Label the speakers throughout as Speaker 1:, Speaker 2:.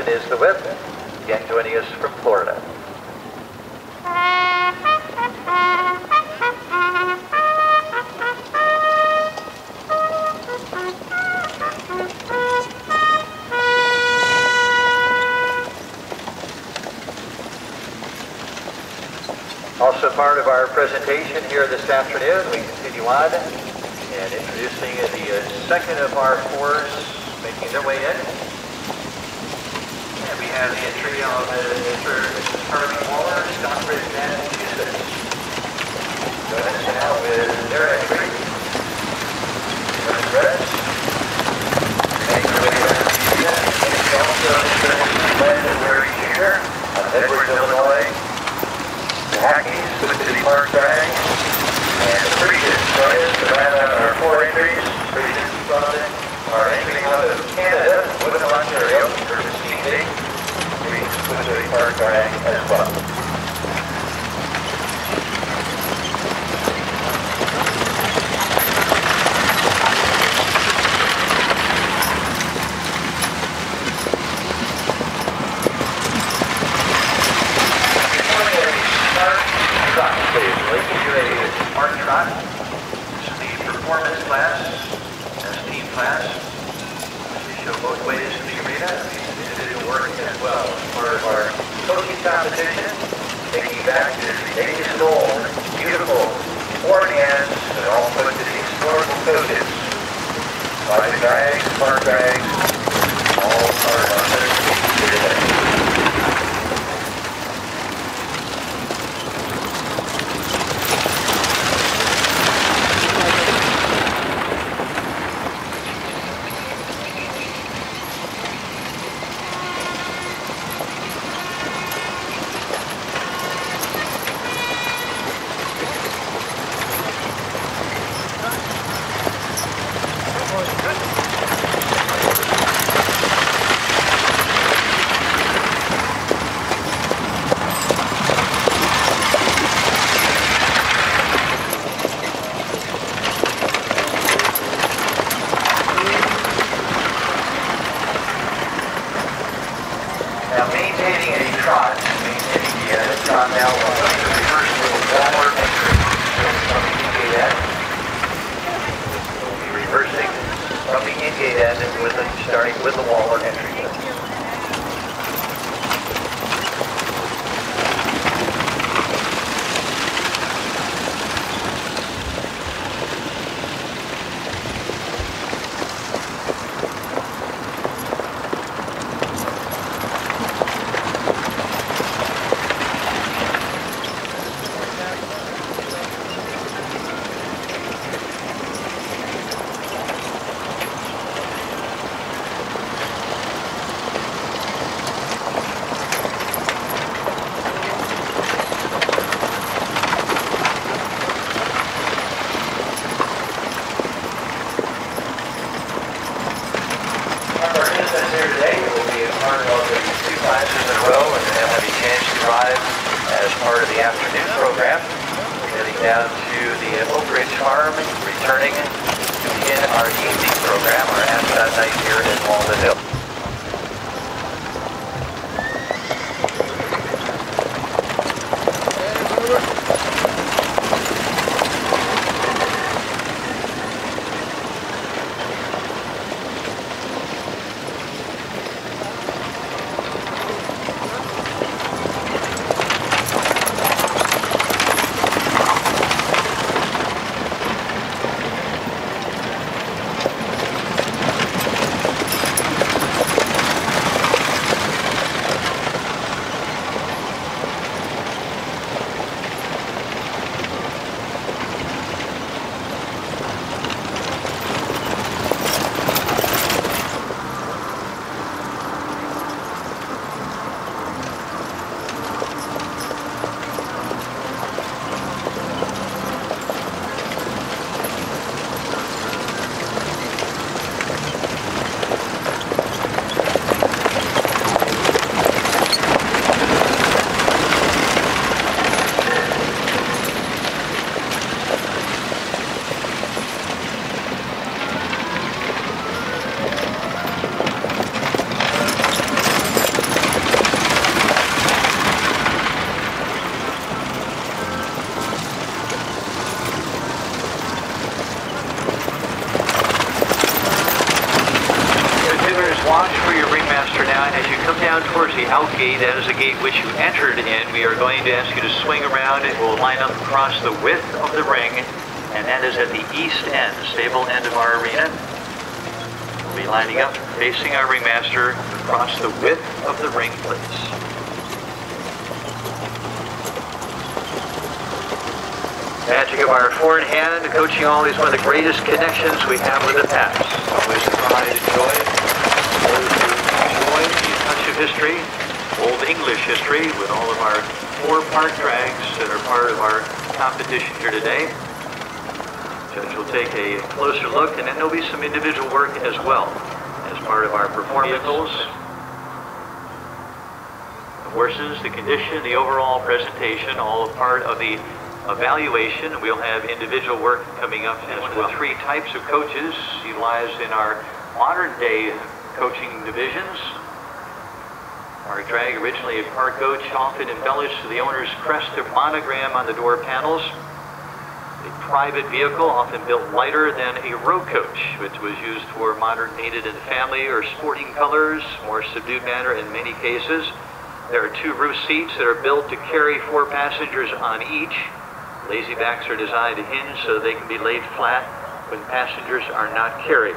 Speaker 1: Is the whip, again joining us from Florida. Also part of our presentation here this afternoon, we continue on and introducing the second of our fours making their way in. We have the entry of Mr. Harvey Waller, Stockbridge, Massachusetts. Join us now with their entry. Carriage. Thank you very much. And also Mr. Larry Shear of Edwards, Illinois. The Hackeys, Twin City Park Drag. And the Preachers. Join us to round out our four entries. Preachers are entering out of Canada, Woodland, Ontario, Curtis King. Twin City Park Drag as well. Before we start trot, please. Let's do a smart trot. This is the performance class, as team class. We show both ways in the arena. Individual work as well. For our coaching competition, taking back to the ages old, beautiful forehands that all put to the historical coaches. By the drags, park drags, all part of the starting with the Walnut entry. Down to the Oak Ridge Farm, returning to begin our evening program, our ascot night here in Walnut Hill.
Speaker 2: towards the out gate. That is the gate which you entered in. We are going to ask you to swing around and we'll line up across the width of the ring, and that is at the east end, the stable end of our arena. We'll be lining up, facing our ringmaster across the width of the ring, please. Magic of our four-in-hand, coaching always one of the greatest connections we have with the past. Always a pride and joy. Those who enjoy the touch of history, old English history, with all of our 4-part drags that are part of our competition here today. Judge will take a closer look, and then there'll be some individual work as well as part of our performance. The horses, the condition, the overall presentation, all a part of the evaluation. We'll have individual work coming up as well. 3 types of coaches utilized in our modern day coaching divisions. Our drag, originally a car coach, often embellished to the owner's crest or monogram on the door panels. A private vehicle, often built lighter than a road coach, which was used for modern mated and family or sporting colors, more subdued manner in many cases. There are 2 roof seats that are built to carry 4 passengers on each. Lazy backs are designed to hinge so they can be laid flat when passengers are not carried.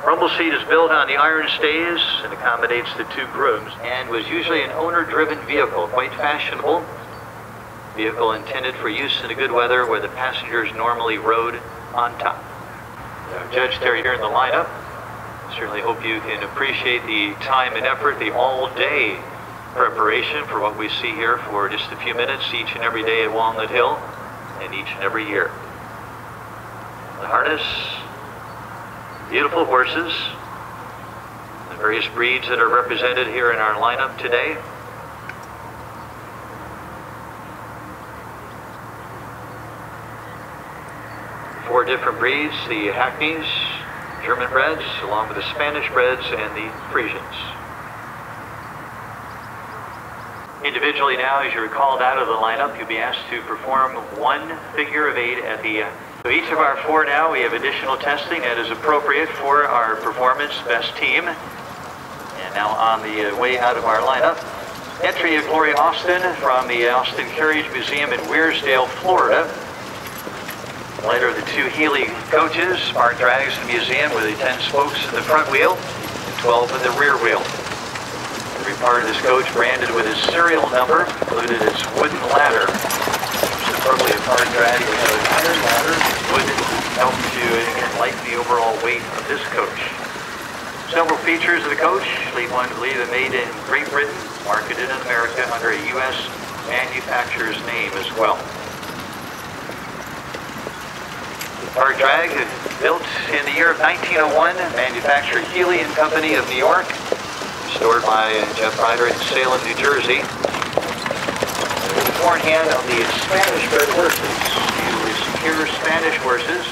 Speaker 2: Rumble seat is built on the iron stays and accommodates the 2 grooms, and was usually an owner-driven vehicle, quite fashionable. Vehicle intended for use in the good weather where the passengers normally rode on top. Judge Terry here in the lineup. Certainly hope you can appreciate the time and effort, the all-day preparation for what we see here for just a few minutes each and every day at Walnut Hill, and each and every year. The harness, beautiful horses, the various breeds that are represented here in our lineup today. Four different breeds, the Hackneys, German breds, along with the Spanish breds and the Friesians. Individually now, as you're called out of the lineup, you'll be asked to perform 1 figure of 8 at the end. So each of our 4 now, we have additional testing that is appropriate for our performance best team. And now on the way out of our lineup, entry of Gloria Austin from the Austin Carriage Museum in Weirsdale, Florida. Later of the 2 Healy coaches, Spark drags in the museum with the 10 spokes in the front wheel and 12 in the rear wheel. Every part of this coach branded with his serial number, included its wooden ladder. Superbly a part drag, we have an iron ladder, wood help to lighten the overall weight of this coach. Several features of the coach, lead one to believe it made in Great Britain, marketed in America under a U.S. manufacturer's name as well. Our drag, built in the year of 1901, manufactured Healy & Company of New York, stored by Jeff Ryder in Salem, New Jersey. The forehand of the Spanish-bred horses, usually pure Spanish horses.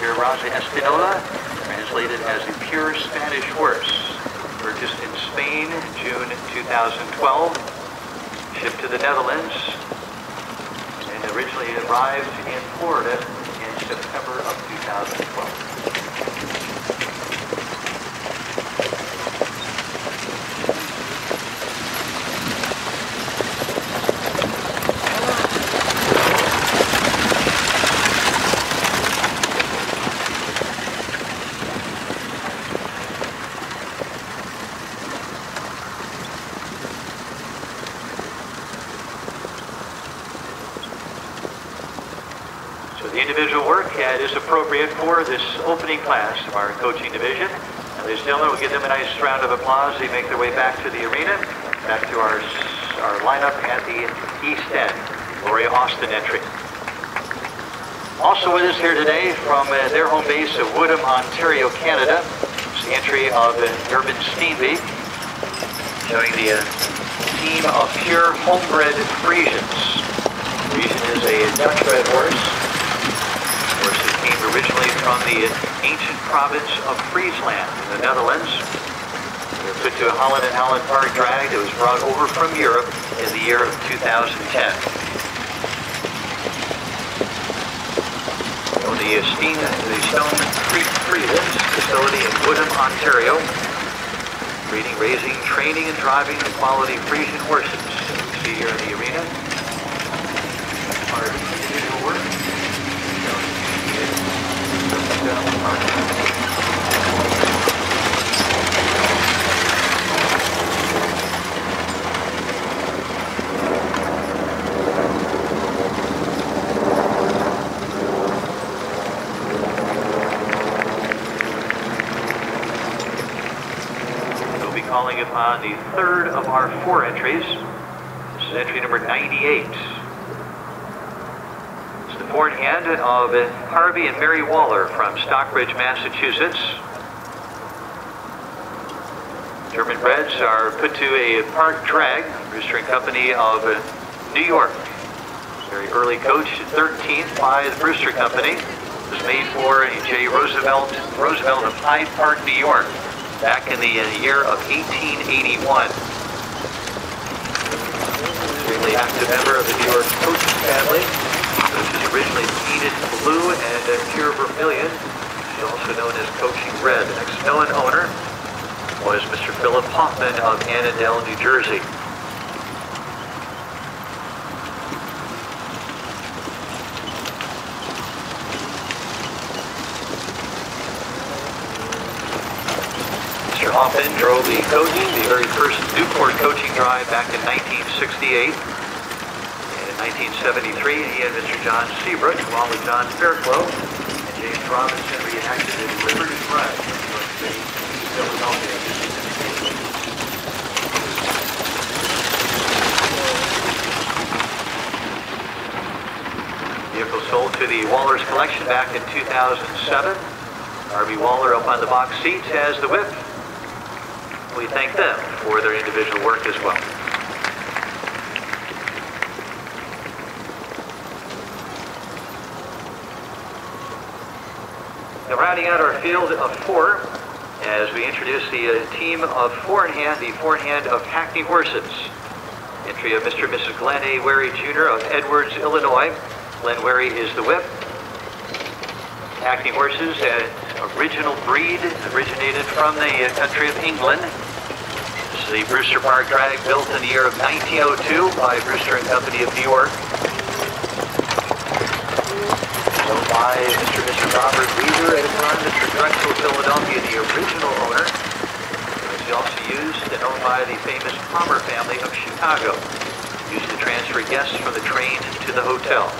Speaker 2: Here, Raza Espinola, translated as a pure Spanish horse, purchased in Spain, June 2012, shipped to the Netherlands, and originally arrived in Florida September of 2012. Individual work is appropriate for this opening class of our coaching division. And ladies and gentlemen, we'll give them a nice round of applause as they make their way back to the arena, back to our lineup at the east end, Gloria Austin entry. Also with us here today from their home base of Woodham, Ontario, Canada, is the entry of Urban Steenbeek, showing the team of pure homebred Friesians. Friesian is a Dutch-bred horse. Originally from the ancient province of Friesland in the Netherlands. They were put to a Holland & Holland Park drag that was brought over from Europe in the year of 2010. So the Stone Creek Friesians facility in Woodham, Ontario. breeding, raising, training, and driving the quality Frisian horses. We see here in the arena. Part of individual work. We'll be calling upon the third of our 4 entries. This is entry number 98. Four in hand of Harvey and Mary Waller from Stockbridge, Massachusetts. German breds are put to a park drag, Rooster & Company of New York. Very early coach, 13th by the Brewster Company. Was made for J. Roosevelt of Hyde Park, New York, back in the year of 1881. Extremely active member of the New York coaching family. Which is originally painted blue and pure vermilion. She's also known as Coaching Red. The next known owner was Mr. Philip Hoffman of Annandale, New Jersey. Mr. Hoffman drove the coach, the very first Newport coaching drive back in 1968. 1973, he and Mr. John Seabrook, along with John Fairclough and James Robinson, reenacted the Liberty Ride in New York City, Philadelphia. Vehicle sold to the Waller's collection back in 2007. Harvey Waller up on the box seat as the whip. We thank them for their individual work as well. Now rounding out our field of 4, as we introduce the team of 4 in hand, the 4 in hand of Hackney horses. Entry of Mr. and Mrs. Glenn A. Wary Jr. of Edwards, Illinois. Glenn Wary is the whip. Hackney horses, an original breed, originated from the country of England. This is the Brewster Park drag, built in the year of 1902 by Brewster & Company of New York. By Mr. and Mr. Robert Weaver at a time, Mr. Drexel, Philadelphia, the original owner. It was also used and owned by the famous Palmer family of Chicago, used to transfer guests from the train to the hotel.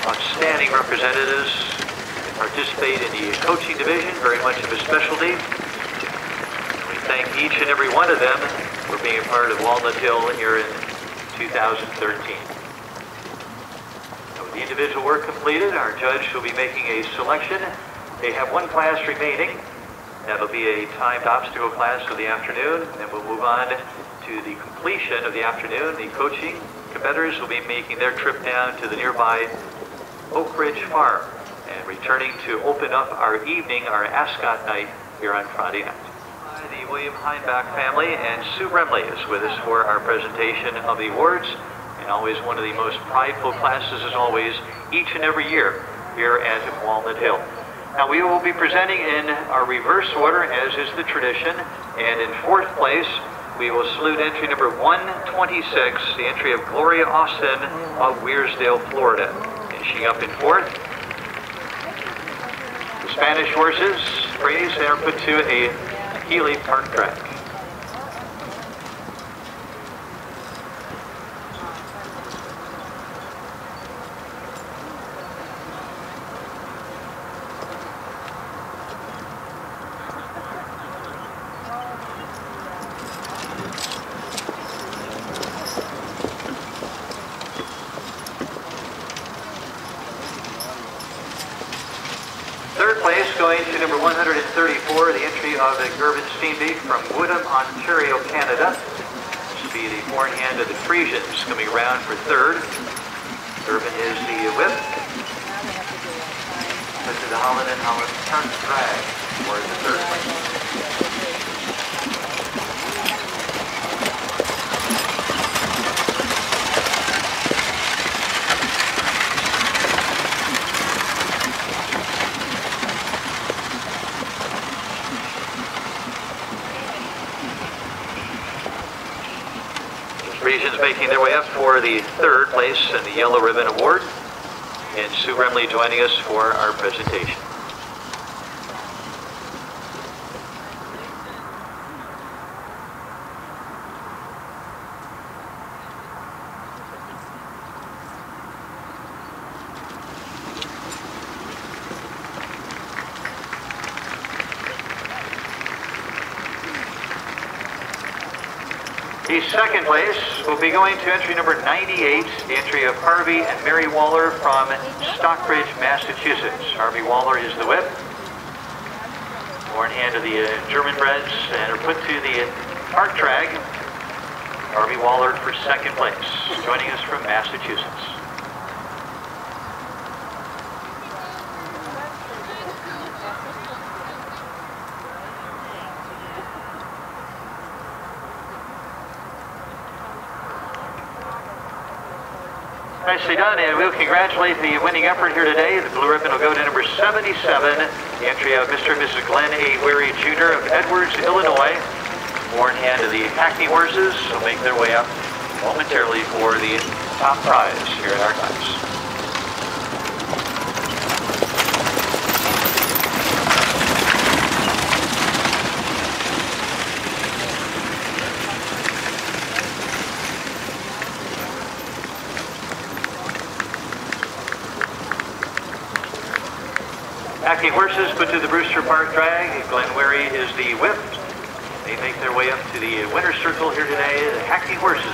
Speaker 2: Outstanding representatives participate in the coaching division, very much of a specialty. We thank each and every one of them for being a part of Walnut Hill here in 2013. Now, with the individual work completed, our judge will be making a selection. They have 1 class remaining. That'll be a timed obstacle class for the afternoon. Then we'll move on to the completion of the afternoon. The coaching competitors will be making their trip down to the nearby Oak Ridge Farm and returning to open up our evening, our Ascot night here on Friday night. The William Heinbach family and Sue Remley is with us for our presentation of the awards, and always one of the most prideful classes as always each and every year here at Walnut Hill. Now we will be presenting in our reverse order as is the tradition, and in 4th place we will salute entry number 126, the entry of Gloria Austin of Weirsdale, Florida. Finishing up in 4th. The Spanish horses, praise, they are put to a Healy Park track. 34, the entry of the Gervin Steenbeek from Woodham, Ontario, Canada. This will be the forehand of the Frisians coming around for third. Gervin is the whip. Put to the Holland and Holland turn drag for the third place. Frisians making their way up for the third place in the Yellow Ribbon Award, and Sue Remley joining us for our presentation. The second place will be going to entry number 98, the entry of Harvey and Mary Waller from Stockbridge, Massachusetts. Harvey Waller is the whip. Forehand of the German breds and are put to the park drag. Harvey Waller for second place, joining us from Massachusetts. Nicely done, and we'll congratulate the winning effort here today. The blue ribbon will go to number 77, the entry of Mr. and Mrs. Glenn A. Wary Jr. of Edwards, Illinois. Forehand of the Hackney horses will make their way up momentarily for the top prize here at our class. Hackney horses put to the Brewster Park drag. Glen Wary is the whip. They make their way up to the winner's circle here today. The Hackney horses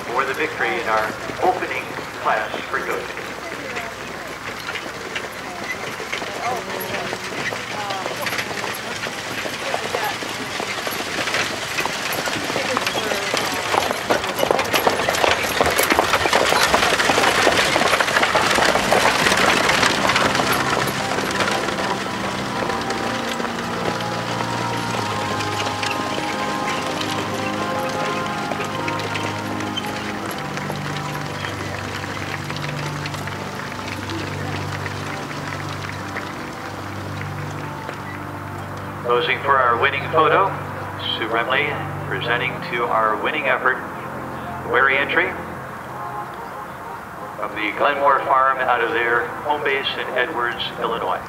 Speaker 2: for the victory in our opening class for coaching. Posing for our winning photo, Sue Remley presenting to our winning effort, the Wary entry from the Glenmore Farm out of their home base in Edwards, Illinois.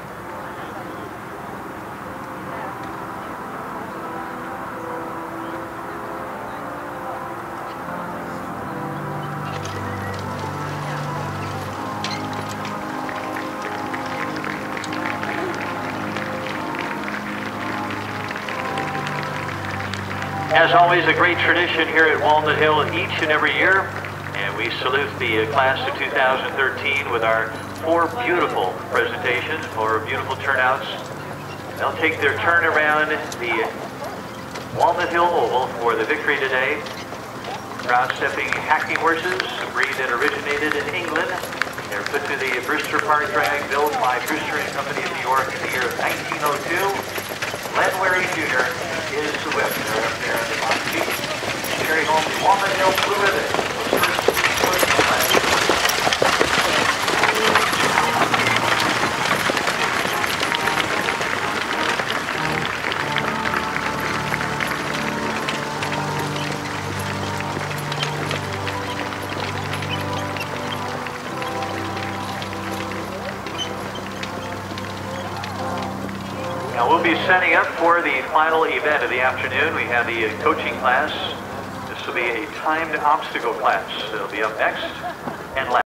Speaker 2: As always, a great tradition here at Walnut Hill each and every year, and we salute the class of 2013 with our 4 beautiful presentations, 4 beautiful turnouts. They'll take their turn around the Walnut Hill Oval for the victory today. Crowd-stepping Hackney horses, a breed that originated in England. They're put to the Brewster Park drag, built by Brewster and Company of New York in the year of 1902. Glen Wary Jr. is the whip. They're up there on the box seat. Carry home the Walnut Hill blue ribbon. Now we'll be setting up for the final event of the afternoon. We have the coaching class. This will be a timed obstacle class. It'll be up next and last.